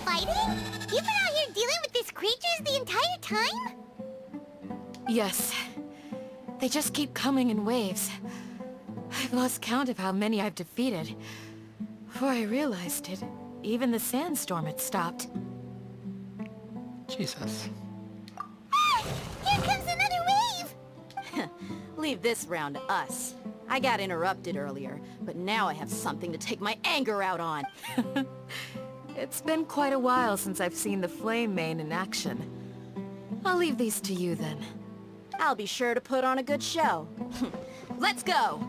fighting? You've been out here dealing with these creatures the entire time? Yes. They just keep coming in waves. I've lost count of how many I've defeated. Before I realized it, even the sandstorm had stopped. Jesus. Ah! Here comes another wave! Leave this round to us. I got interrupted earlier, but now I have something to take my anger out on. It's been quite a while since I've seen the Flame Mane in action. I'll leave these to you then. I'll be sure to put on a good show. Let's go!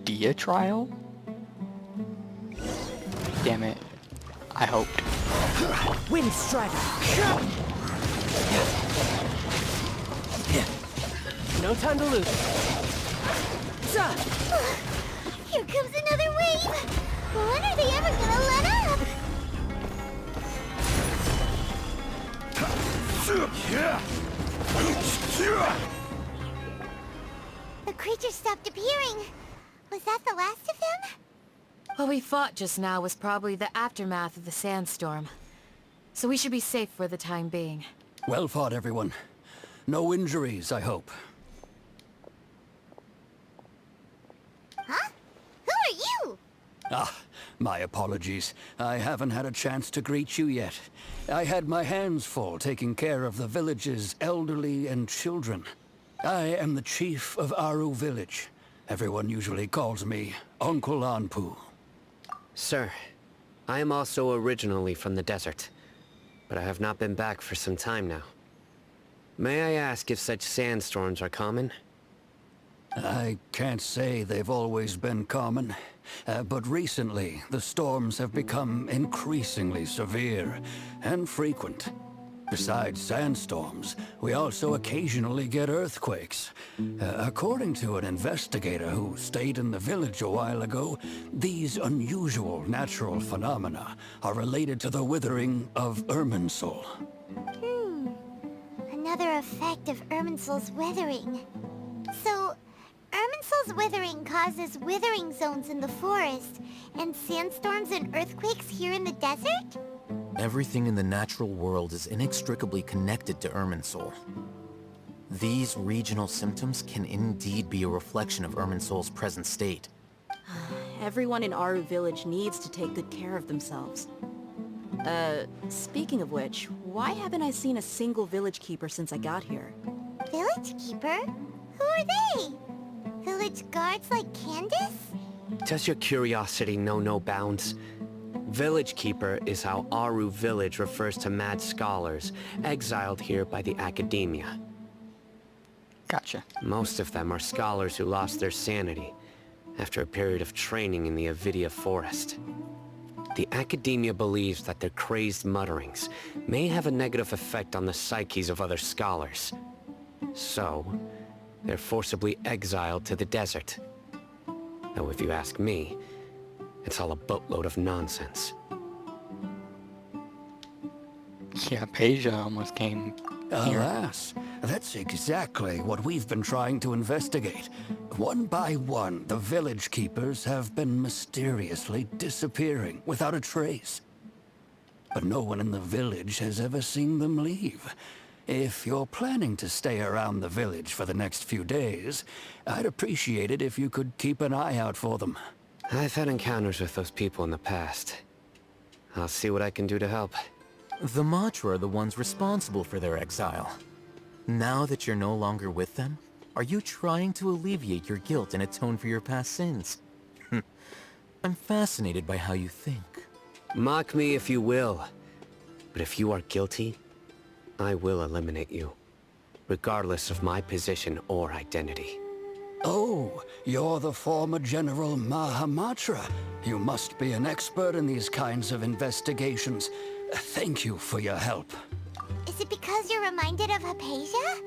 Dia trial? Damn it. I hoped. Wind Strider! No time to lose. Here comes another wave! When are they ever gonna let up? The creature stopped appearing. Was that the last of them? What we fought just now was probably the aftermath of the sandstorm. So we should be safe for the time being. Well fought, everyone. No injuries, I hope. Huh? Who are you? Ah, my apologies. I haven't had a chance to greet you yet. I had my hands full taking care of the village's elderly and children. I am the chief of Aru village. Everyone usually calls me Uncle Anpu. Sir, I am also originally from the desert, but I have not been back for some time now. May I ask if such sandstorms are common? I can't say they've always been common, but recently the storms have become increasingly severe and frequent. Besides sandstorms, we also occasionally get earthquakes. According to an investigator who stayed in the village a while ago, these unusual natural phenomena are related to the withering of Irminsul. Another effect of Irminsul's withering. So, Irminsul's withering causes withering zones in the forest, and sandstorms and earthquakes here in the desert? Everything in the natural world is inextricably connected to Irminsul. These regional symptoms can indeed be a reflection of Irminsul's present state. Everyone in Aru village needs to take good care of themselves. Speaking of which, why haven't I seen a single village keeper since I got here? Village keeper? Who are they? Village guards like Candace? Does your curiosity know no bounds? Village Keeper is how Aru village refers to mad scholars exiled here by the academia. Gotcha. Most of them are scholars who lost their sanity after a period of training in the Avidia forest. The academia believes that their crazed mutterings may have a negative effect on the psyches of other scholars. So, they're forcibly exiled to the desert. Though if you ask me, it's all a boatload of nonsense. Yeah, Peja almost came here. Alas, that's exactly what we've been trying to investigate. One by one, the village keepers have been mysteriously disappearing without a trace. But no one in the village has ever seen them leave. If you're planning to stay around the village for the next few days, I'd appreciate it if you could keep an eye out for them. I've had encounters with those people in the past. I'll see what I can do to help. The Matra are the ones responsible for their exile. Now that you're no longer with them, are you trying to alleviate your guilt and atone for your past sins? I'm fascinated by how you think. Mock me if you will, but if you are guilty, I will eliminate you, regardless of my position or identity. Oh, you're the former General Mahamatra. You must be an expert in these kinds of investigations. Thank you for your help. Is it because you're reminded of Hypatia?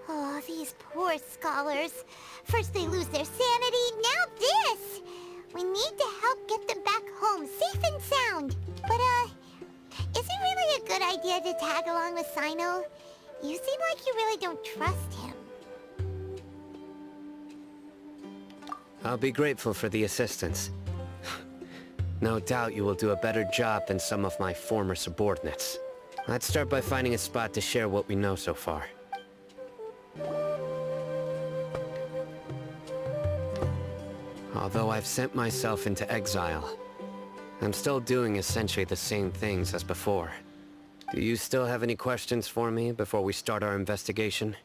Oh, these poor scholars. First they lose their sanity, now this! We need to help get them back home, safe and sound. But, is it really a good idea to tag along with Cyno? You seem like you really don't trust him. I'll be grateful for the assistance. No doubt you will do a better job than some of my former subordinates. Let's start by finding a spot to share what we know so far. Although I've sent myself into exile, I'm still doing essentially the same things as before. Do you still have any questions for me before we start our investigation?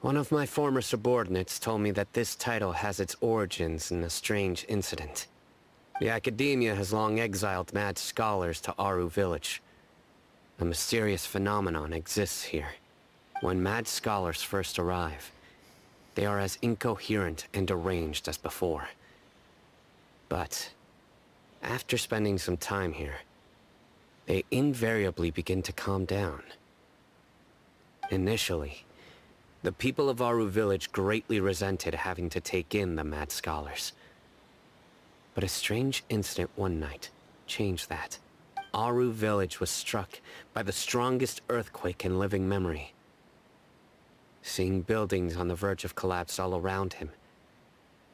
One of my former subordinates told me that this title has its origins in a strange incident. The Academia has long exiled mad scholars to Aru Village. A mysterious phenomenon exists here. When mad scholars first arrive, they are as incoherent and deranged as before. But after spending some time here, they invariably begin to calm down. Initially, the people of Aru Village greatly resented having to take in the mad scholars. But a strange incident one night changed that. Aru Village was struck by the strongest earthquake in living memory. Seeing buildings on the verge of collapse all around him,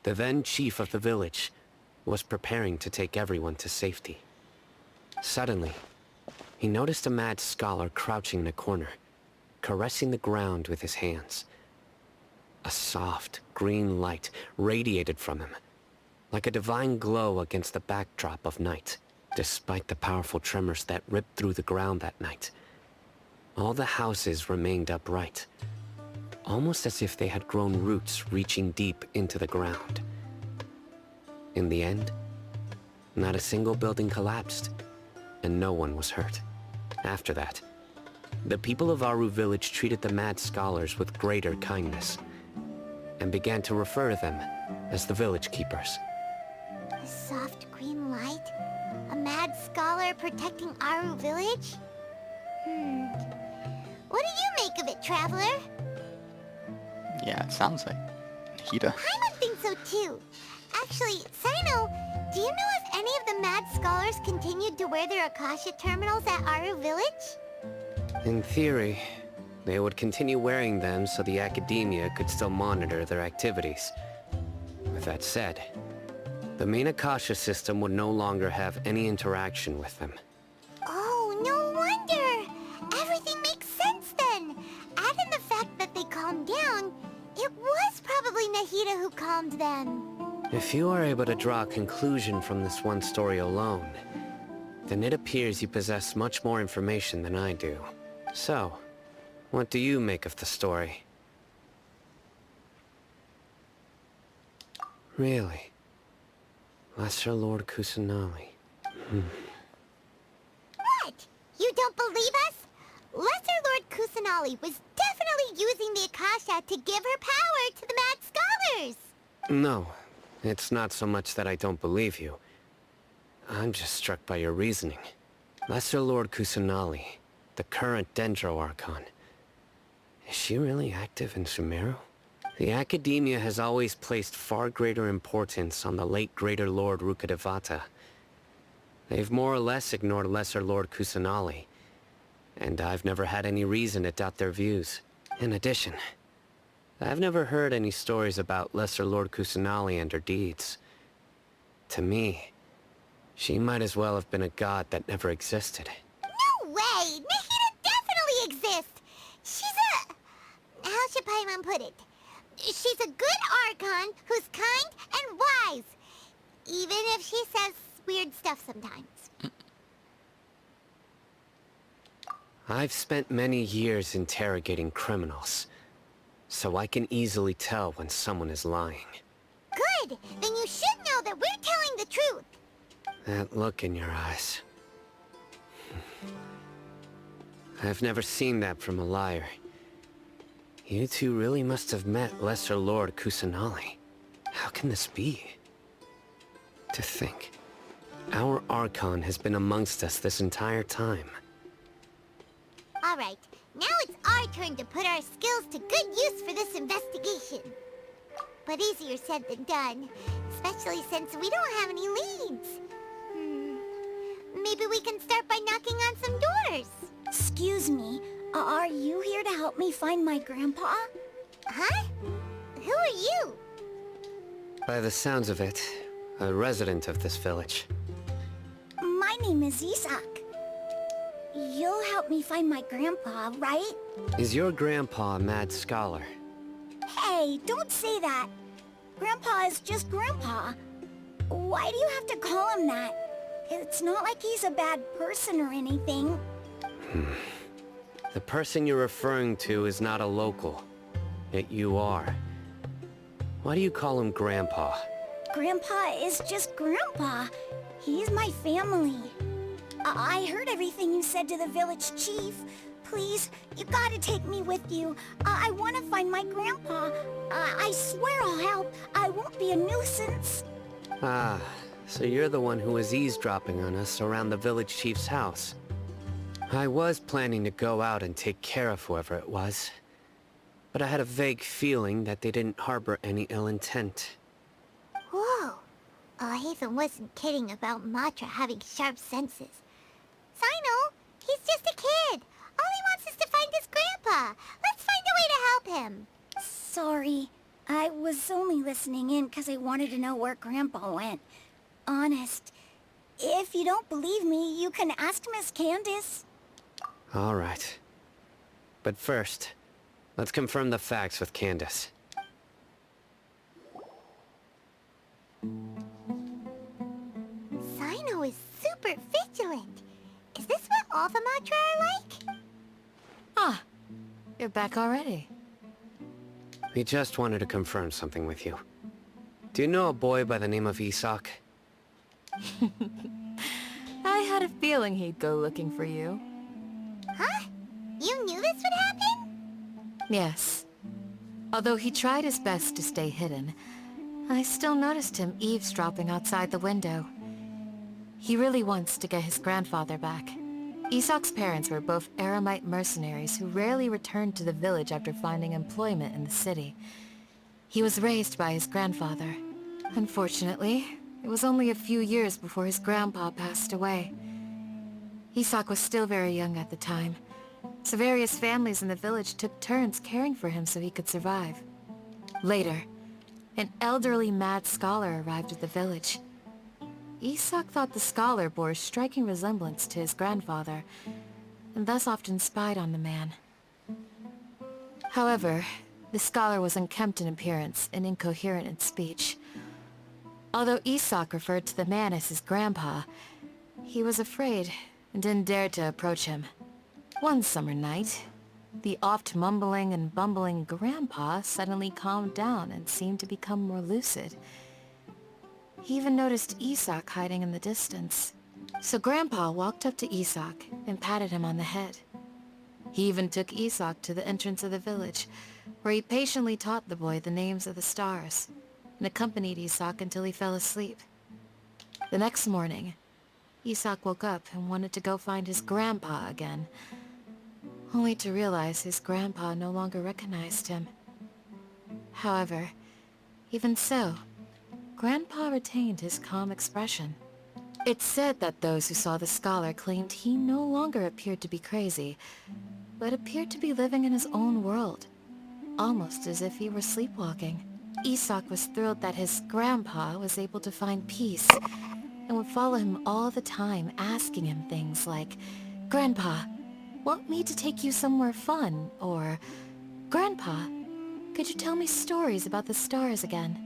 the then chief of the village was preparing to take everyone to safety. Suddenly, he noticed a mad scholar crouching in a corner, caressing the ground with his hands. A soft, green light radiated from him, like a divine glow against the backdrop of night. Despite the powerful tremors that ripped through the ground that night, all the houses remained upright, almost as if they had grown roots reaching deep into the ground. In the end, not a single building collapsed, and no one was hurt. After that, the people of Aru Village treated the mad scholars with greater kindness, and began to refer to them as the village keepers. A soft green light? A mad scholar protecting Aru Village? What do you make of it, Traveler? Yeah, it sounds like Nahida. Paimon thinks so too. Actually, Cyno, do you know if any of the mad scholars continued to wear their Akasha terminals at Aru Village? In theory, they would continue wearing them so the Academia could still monitor their activities. With that said, the main Akasha system would no longer have any interaction with them. Oh, no wonder! Everything makes sense then! Add in the fact that they calmed down, it was probably Nahida who calmed them. If you are able to draw a conclusion from this one story alone, then it appears you possess much more information than I do. So, what do you make of the story? Really? Lesser Lord Kusanali. What? You don't believe us? Lesser Lord Kusanali was definitely using the Akasha to give her power to the mad scholars! No, it's not so much that I don't believe you. I'm just struck by your reasoning. Lesser Lord Kusanali, the current Dendro Archon. Is she really active in Sumeru? The Academia has always placed far greater importance on the late Greater Lord Rukkhadevata. They've more or less ignored Lesser Lord Kusanali, and I've never had any reason to doubt their views. In addition, I've never heard any stories about Lesser Lord Kusanali and her deeds. To me, she might as well have been a god that never existed. No way! Nahida definitely exists! She's a... how should Paimon put it? She's a good Archon who's kind and wise. Even if she says weird stuff sometimes. I've spent many years interrogating criminals, so I can easily tell when someone is lying. Good! Then you should know that we're telling the truth. That look in your eyes. I've never seen that from a liar. You two really must have met Lesser Lord Kusanali. How can this be? To think, our Archon has been amongst us this entire time. Alright, now it's our turn to put our skills to good use for this investigation. But easier said than done, especially since we don't have any leads. Maybe we can start by knocking on some doors. Excuse me, are you here to help me find my grandpa? Huh? Who are you? By the sounds of it, a resident of this village. My name is Isak. You'll help me find my grandpa, right? Is your grandpa a mad scholar? Hey, don't say that. Grandpa is just Grandpa. Why do you have to call him that? It's not like he's a bad person or anything. The person you're referring to is not a local. Yet you are. Why do you call him Grandpa? Grandpa is just Grandpa. He's my family. I heard everything you said to the village chief. Please, you gotta take me with you. I want to find my grandpa. I swear I'll help. I won't be a nuisance. Ah, so you're the one who was eavesdropping on us around the village chief's house. I was planning to go out and take care of whoever it was. But I had a vague feeling that they didn't harbor any ill intent. Whoa. Haven wasn't kidding about Matra having sharp senses. Cyno, he's just a kid. All he wants is to find his grandpa. Let's find a way to help him. Sorry. I was only listening in because I wanted to know where Grandpa went. Honest. If you don't believe me, you can ask Miss Candace. All right. But first, let's confirm the facts with Candace. Cyno is super vigilant. Is this what all the Matra are like? Ah, you're back already. We just wanted to confirm something with you. Do you know a boy by the name of Isak? I had a feeling he'd go looking for you. Huh? You knew this would happen? Yes. Although he tried his best to stay hidden, I still noticed him eavesdropping outside the window. He really wants to get his grandfather back. Isak's parents were both Aramite mercenaries who rarely returned to the village after finding employment in the city. He was raised by his grandfather. Unfortunately, it was only a few years before his grandpa passed away. Isak was still very young at the time, so various families in the village took turns caring for him so he could survive. Later, an elderly mad scholar arrived at the village. Isak thought the scholar bore a striking resemblance to his grandfather, and thus often spied on the man. However, the scholar was unkempt in appearance and incoherent in speech. Although Isak referred to the man as his grandpa, he was afraid and didn't dare to approach him. One summer night, the oft mumbling and bumbling grandpa suddenly calmed down and seemed to become more lucid. He even noticed Isak hiding in the distance. So Grandpa walked up to Isak and patted him on the head. He even took Isak to the entrance of the village, where he patiently taught the boy the names of the stars, and accompanied Isak until he fell asleep. The next morning, Isak woke up and wanted to go find his grandpa again, only to realize his grandpa no longer recognized him. However, even so, Grandpa retained his calm expression. It's said that those who saw the scholar claimed he no longer appeared to be crazy, but appeared to be living in his own world, almost as if he were sleepwalking. Isak was thrilled that his grandpa was able to find peace, and would follow him all the time, asking him things like, "Grandpa, want me to take you somewhere fun?" Or, "Grandpa, could you tell me stories about the stars again?"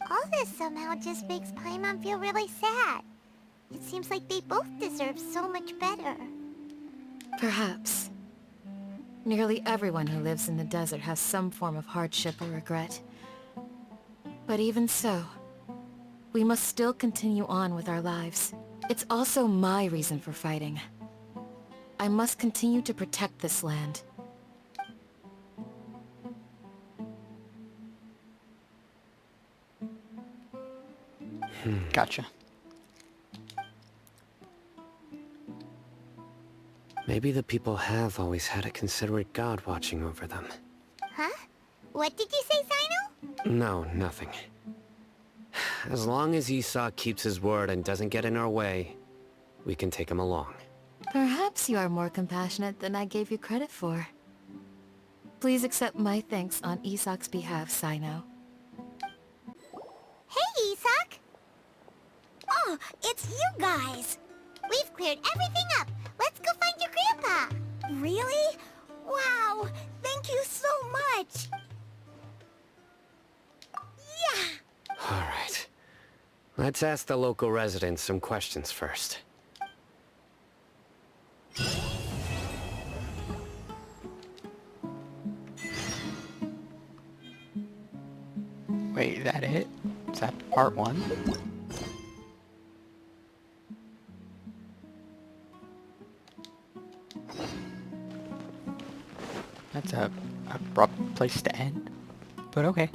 All this somehow just makes Paimon feel really sad. It seems like they both deserve so much better. Perhaps. Nearly everyone who lives in the desert has some form of hardship or regret. But even so, we must still continue on with our lives. It's also my reason for fighting. I must continue to protect this land. Gotcha. Maybe the people have always had a considerate god watching over them. Huh? What did you say, Cyno? No, nothing. As long as Isak keeps his word and doesn't get in our way, we can take him along. Perhaps you are more compassionate than I gave you credit for. Please accept my thanks on Isak's behalf, Cyno. Hey, Isak! Oh, it's you guys. We've cleared everything up. Let's go find your grandpa. Really? Wow, thank you so much. Yeah. Alright. Let's ask the local residents some questions first. Wait, is that it? Is that part 1? That's a abrupt place to end. But okay.